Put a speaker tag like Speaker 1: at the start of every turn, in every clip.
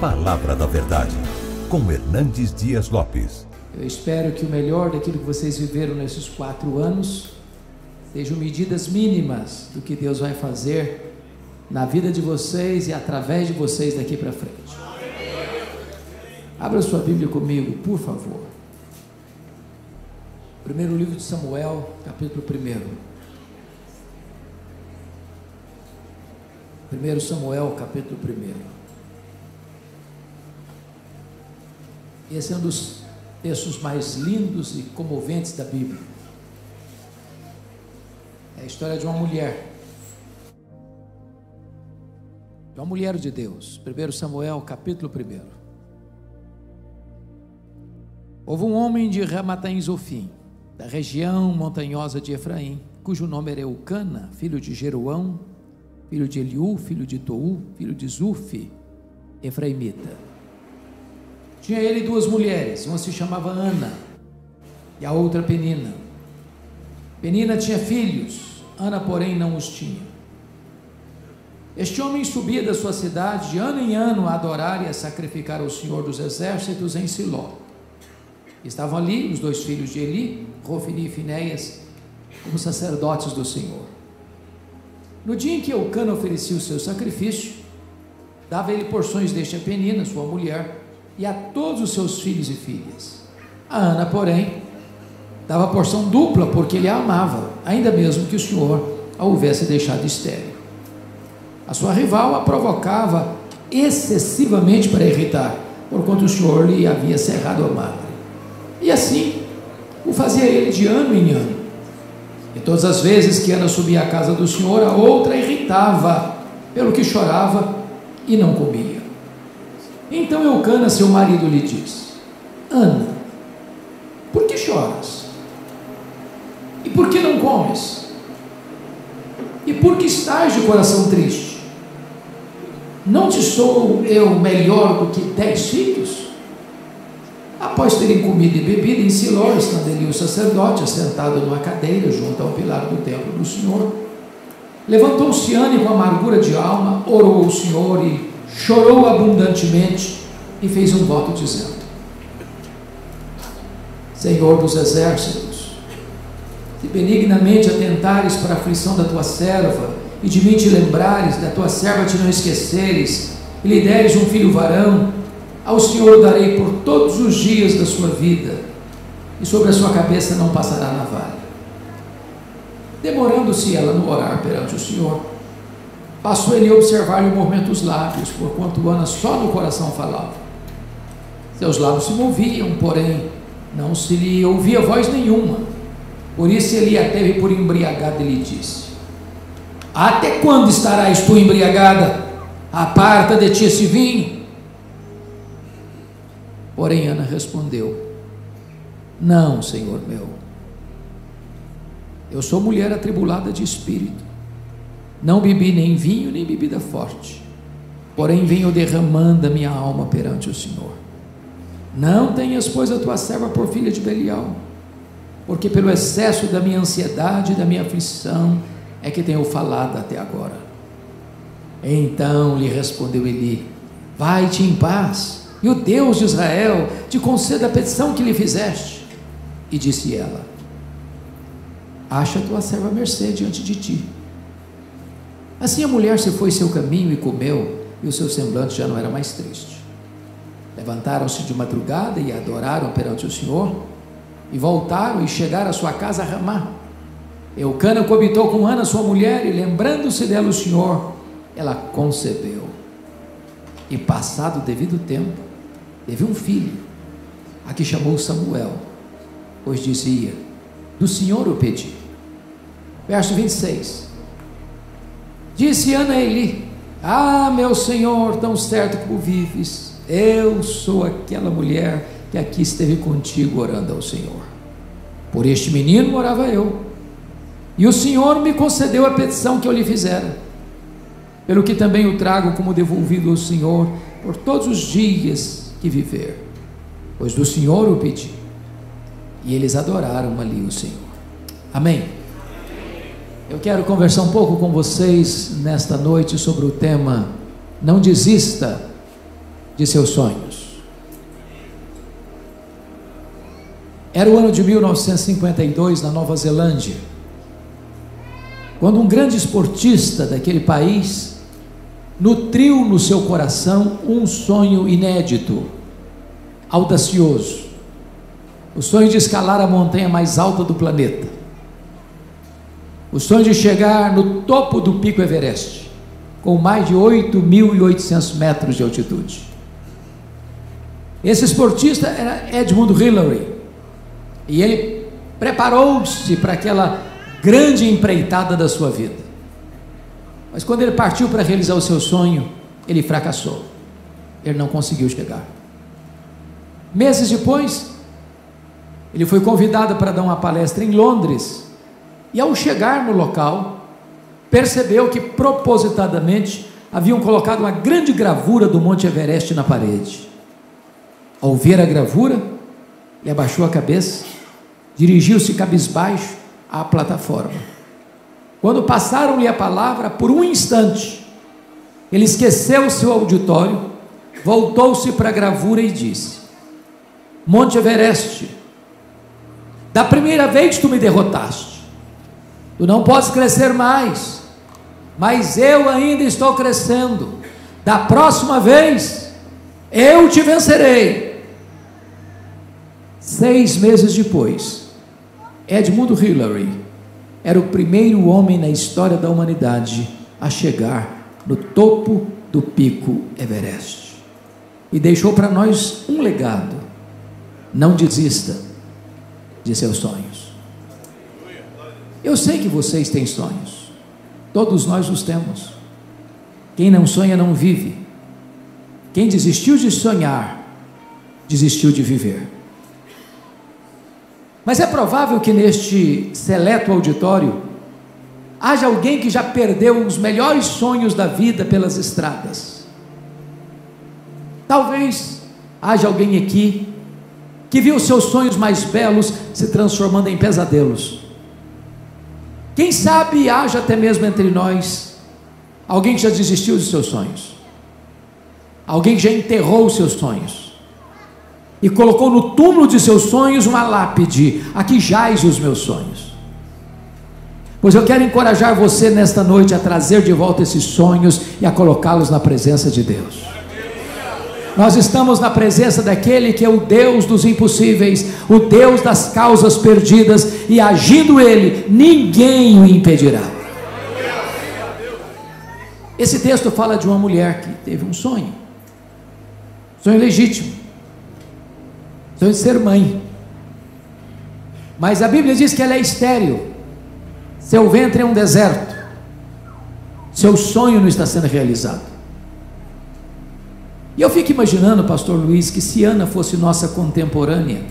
Speaker 1: Palavra da Verdade, com Hernandes Dias Lopes.
Speaker 2: Eu espero que o melhor daquilo que vocês viveram nesses 4 anos sejam medidas mínimas do que Deus vai fazer na vida de vocês e através de vocês daqui para frente. Abra sua Bíblia comigo, por favor. Primeiro livro de Samuel, capítulo 1. 1 Samuel, capítulo 1. Esse é um dos textos mais lindos e comoventes da Bíblia. É a história de uma mulher. De uma mulher de Deus. 1 Samuel, capítulo 1. Houve um homem de Ramataim-Zofim, da região montanhosa de Efraim, cujo nome era Eucana, filho de Jeroão, filho de Eliú, filho de Tou, filho de Zufi, efraimita. Tinha ele 2 mulheres, uma se chamava Ana e a outra Penina. Penina tinha filhos, Ana porém não os tinha. Este homem subia da sua cidade de ano em ano a adorar e a sacrificar ao Senhor dos Exércitos em Siló. Estavam ali os 2 filhos de Eli, Rofni e Finéias, como sacerdotes do Senhor. No dia em que Eucana oferecia o seu sacrifício, dava ele porções deste a Penina, sua mulher, e a todos os seus filhos e filhas. A Ana, porém, dava porção dupla, porque ele a amava, ainda mesmo que o Senhor a houvesse deixado estéril. A sua rival a provocava excessivamente para irritar, porquanto o Senhor lhe havia cerrado a madre. E assim o fazia ele de ano em ano. E todas as vezes que Ana subia à casa do Senhor, a outra irritava, pelo que chorava e não comia. Então Eucana, seu marido, lhe disse: Ana, por que choras? E por que não comes? E por que estás de coração triste? Não te sou eu melhor do que 10 filhos? Após terem comido e bebido em Siló, estando ali o sacerdote assentado numa cadeira junto ao pilar do templo do Senhor, levantou-se Ana com amargura de alma, orou ao Senhor e chorou abundantemente e fez um voto dizendo: Senhor dos exércitos, se benignamente atentares para a aflição da tua serva e de mim te lembrares, da tua serva te não esqueceres e lhe deres um filho varão, ao Senhor o darei por todos os dias da sua vida, e sobre a sua cabeça não passará navalha. Demorando-se ela no orar perante o Senhor, passou ele a observar-lhe o movimento dos lábios, porquanto Ana só no coração falava. Seus lábios se moviam, porém não se lhe ouvia voz nenhuma. Por isso ele a teve por embriagada e lhe disse: Até quando estarás tu embriagada? Aparta de ti esse vinho. Porém Ana respondeu: Não, Senhor meu, eu sou mulher atribulada de espírito, não bebi nem vinho nem bebida forte, porém venho derramando a minha alma perante o Senhor. Não tenhas, pois, a tua serva por filha de Belial, porque pelo excesso da minha ansiedade e da minha aflição é que tenho falado até agora. Então lhe respondeu Eli: Vai-te em paz, e o Deus de Israel te conceda a petição que lhe fizeste. E disse ela: Acha a tua serva mercê diante de ti. Assim a mulher se foi seu caminho e comeu, e o seu semblante já não era mais triste. Levantaram-se de madrugada e adoraram perante o Senhor, e voltaram e chegaram à sua casa a Ramá. Eucana coabitou com Ana sua mulher, e lembrando-se dela o Senhor, ela concebeu. E passado o devido tempo, teve um filho, a que chamou Samuel, pois dizia: Do Senhor o pedi. Verso 26. Disse Ana a Eli: Ah, meu Senhor, tão certo como vives, eu sou aquela mulher que aqui esteve contigo orando ao Senhor. Por este menino orava eu, e o Senhor me concedeu a petição que eu lhe fizera, pelo que também o trago como devolvido ao Senhor por todos os dias que viver, pois do Senhor o pedi. E eles adoraram ali o Senhor. Amém. Eu quero conversar um pouco com vocês nesta noite sobre o tema: não desista de seus sonhos. Era o ano de 1952, na Nova Zelândia, quando um grande esportista daquele país nutriu no seu coração um sonho inédito, audacioso, o sonho de escalar a montanha mais alta do planeta, o sonho de chegar no topo do Pico Everest, com mais de 8.800 metros de altitude. Esse esportista era Edmund Hillary, e ele preparou-se para aquela grande empreitada da sua vida. Mas quando ele partiu para realizar o seu sonho, ele fracassou. Ele não conseguiu chegar. Meses depois, ele foi convidado para dar uma palestra em Londres, e ao chegar no local, percebeu que propositadamente haviam colocado uma grande gravura do Monte Everest na parede. Ao ver a gravura, ele abaixou a cabeça, dirigiu-se cabisbaixo à plataforma. Quando passaram-lhe a palavra, por um instante, ele esqueceu o seu auditório, voltou-se para a gravura e disse: Monte Everest, da primeira vez tu me derrotaste, tu não podes crescer mais, mas eu ainda estou crescendo, da próxima vez, eu te vencerei. 6 meses depois, Edmund Hillary era o primeiro homem na história da humanidade a chegar no topo do Pico Everest, e deixou para nós um legado: não desista de seus sonhos. Eu sei que vocês têm sonhos, todos nós os temos. Quem não sonha não vive. Quem desistiu de sonhar, desistiu de viver. Mas é provável que neste seleto auditório haja alguém que já perdeu os melhores sonhos da vida pelas estradas. Talvez haja alguém aqui que viu seus sonhos mais belos se transformando em pesadelos. Quem sabe haja até mesmo entre nós alguém que já desistiu de seus sonhos, alguém que já enterrou os seus sonhos e colocou no túmulo de seus sonhos uma lápide: aqui jaz os meus sonhos. Pois eu quero encorajar você nesta noite a trazer de volta esses sonhos e a colocá-los na presença de Deus. Nós estamos na presença daquele que é o Deus dos impossíveis, o Deus das causas perdidas, e agindo Ele, ninguém o impedirá. Esse texto fala de uma mulher que teve um sonho legítimo, sonho de ser mãe, mas a Bíblia diz que ela é estéril, seu ventre é um deserto, seu sonho não está sendo realizado. E eu fico imaginando, pastor Luiz, que se Ana fosse nossa contemporânea,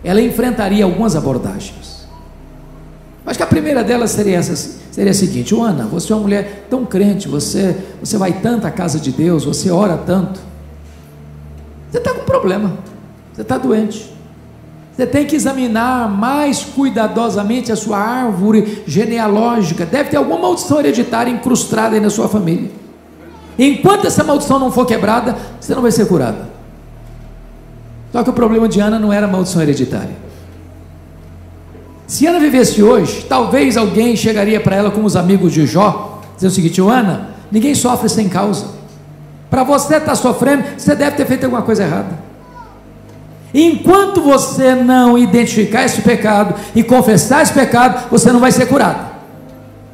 Speaker 2: ela enfrentaria algumas abordagens. Acho que a primeira delas seria a seguinte: Ana, você é uma mulher tão crente, você vai tanto à casa de Deus, você ora tanto, você está com problema, você está doente, você tem que examinar mais cuidadosamente a sua árvore genealógica, deve ter alguma maldição hereditária incrustada aí na sua família. Enquanto essa maldição não for quebrada, você não vai ser curada. Só que o problema de Ana não era a maldição hereditária. Se Ana vivesse hoje, talvez alguém chegaria para ela, como os amigos de Jó, dizendo o seguinte: Ana, ninguém sofre sem causa, para você estar sofrendo, você deve ter feito alguma coisa errada. Enquanto você não identificar esse pecado e confessar esse pecado, você não vai ser curado.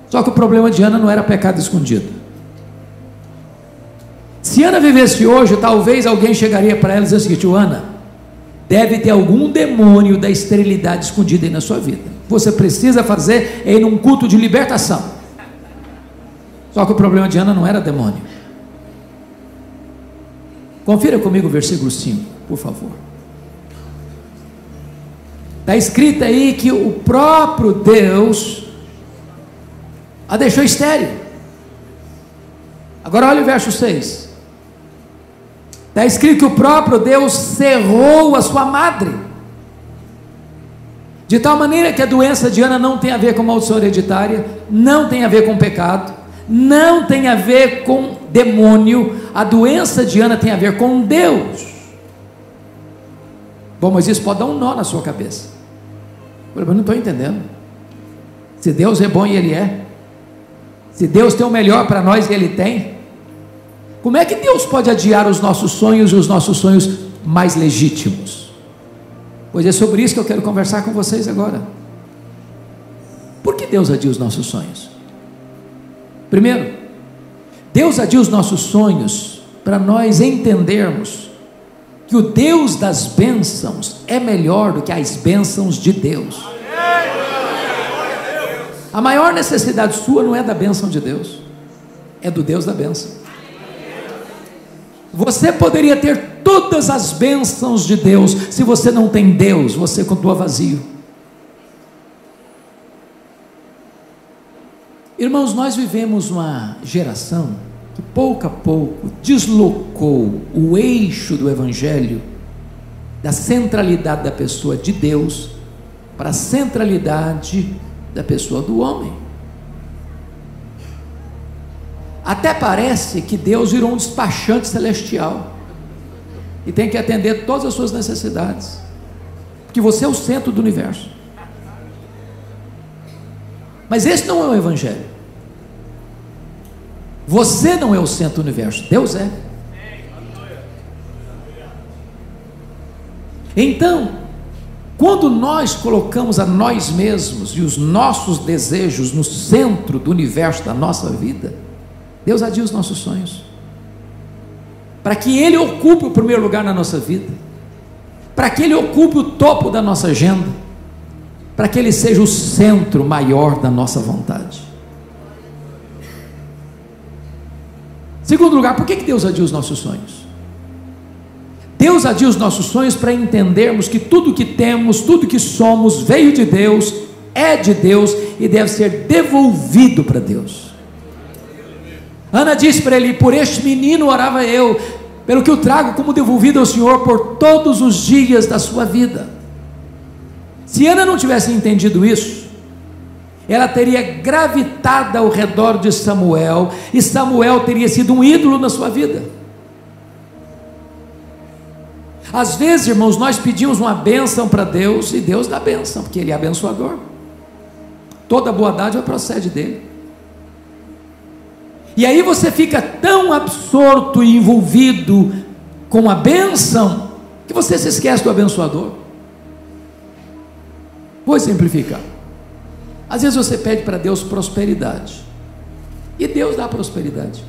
Speaker 2: Só que o problema de Ana não era pecado escondido. Se Ana vivesse hoje, talvez alguém chegaria para ela e dizia o seguinte: Ana, deve ter algum demônio da esterilidade escondido aí na sua vida, você precisa fazer aí num culto de libertação. Só que o problema de Ana não era demônio. Confira comigo o versículo 5, por favor. Está escrito aí que o próprio Deus a deixou estéril. Agora olha o verso 6. Está escrito que o próprio Deus cerrou a sua madre, de tal maneira que a doença de Ana não tem a ver com maldição hereditária, não tem a ver com pecado, não tem a ver com demônio, a doença de Ana tem a ver com Deus. Bom, mas isso pode dar um nó na sua cabeça. Eu não estou entendendo. Se Deus é bom e Ele é, se Deus tem o melhor para nós e Ele tem, como é que Deus pode adiar os nossos sonhos e os nossos sonhos mais legítimos? Pois é sobre isso que eu quero conversar com vocês agora. Por que Deus adia os nossos sonhos? Primeiro, Deus adia os nossos sonhos para nós entendermos que o Deus das bênçãos é melhor do que as bênçãos de Deus. A maior necessidade sua não é da bênção de Deus, é do Deus da bênção. Você poderia ter todas as bênçãos de Deus, se você não tem Deus, você continua vazio. Irmãos, nós vivemos uma geração que pouco a pouco deslocou o eixo do Evangelho da centralidade da pessoa de Deus para a centralidade da pessoa do homem. Até parece que Deus virou um despachante celestial e tem que atender todas as suas necessidades, porque você é o centro do universo. Mas esse não é o Evangelho. Você não é o centro do universo, Deus é. Então, quando nós colocamos a nós mesmos e os nossos desejos no centro do universo da nossa vida, Deus adia os nossos sonhos, para que Ele ocupe o primeiro lugar na nossa vida, para que Ele ocupe o topo da nossa agenda, para que Ele seja o centro maior da nossa vontade. Segundo lugar, por que Deus adia os nossos sonhos? Deus adia os nossos sonhos para entendermos que tudo que temos, tudo que somos, veio de Deus, é de Deus e deve ser devolvido para Deus. Ana disse para ele: por este menino orava eu, pelo que eu trago como devolvido ao Senhor por todos os dias da sua vida. Se Ana não tivesse entendido isso, ela teria gravitado ao redor de Samuel, e Samuel teria sido um ídolo na sua vida. Às vezes, irmãos, nós pedimos uma bênção para Deus, e Deus dá bênção, porque Ele é abençoador. Toda boa dádiva procede dEle. E aí você fica tão absorto e envolvido com a bênção, que você se esquece do abençoador. Vou simplificar. Às vezes você pede para Deus prosperidade, e Deus dá prosperidade.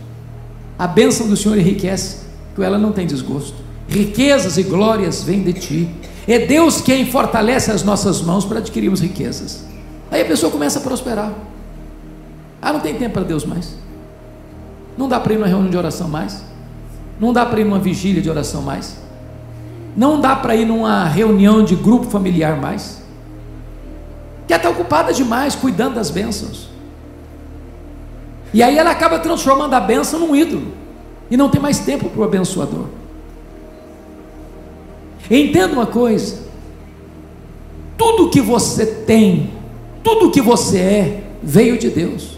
Speaker 2: A bênção do Senhor enriquece, que ela não tem desgosto. Riquezas e glórias vêm de ti. É Deus quem fortalece as nossas mãos para adquirirmos riquezas. Aí a pessoa começa a prosperar. Não tem tempo para Deus mais. Não dá para ir numa reunião de oração mais. Não dá para ir numa vigília de oração mais. Não dá para ir numa reunião de grupo familiar mais. Que ela está ocupada demais cuidando das bênçãos. E aí ela acaba transformando a bênção num ídolo, e não tem mais tempo para o abençoador. Entenda uma coisa: tudo que você tem, tudo que você é, veio de Deus,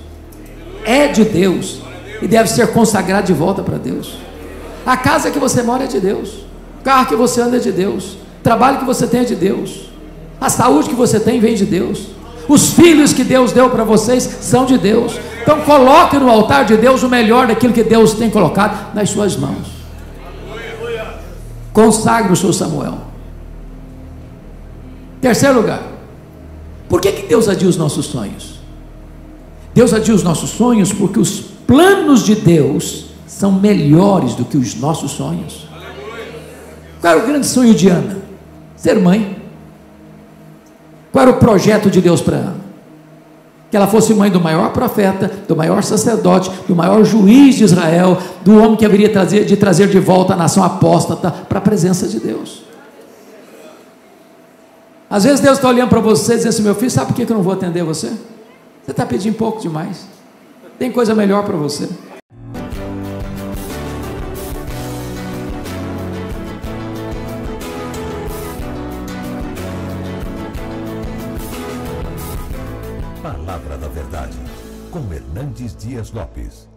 Speaker 2: é de Deus, e deve ser consagrado de volta para Deus. A casa que você mora é de Deus, o carro que você anda é de Deus, o trabalho que você tem é de Deus, a saúde que você tem vem de Deus, os filhos que Deus deu para vocês são de Deus. Então coloque no altar de Deus o melhor daquilo que Deus tem colocado nas suas mãos. Consagre o seu Samuel. Terceiro lugar, por que Deus adia os nossos sonhos? Deus adia os nossos sonhos porque os planos de Deus são melhores do que os nossos sonhos. Qual era o grande sonho de Ana? Ser mãe. Qual era o projeto de Deus para Ana? Que ela fosse mãe do maior profeta, do maior sacerdote, do maior juiz de Israel, do homem que haveria de trazer de volta a nação apóstata para a presença de Deus. Às vezes Deus está olhando para você e dizendo assim: meu filho, sabe por que eu não vou atender você? Você está pedindo pouco demais, tem coisa melhor para você.
Speaker 1: Palavra da Verdade, com Hernandes Dias Lopes.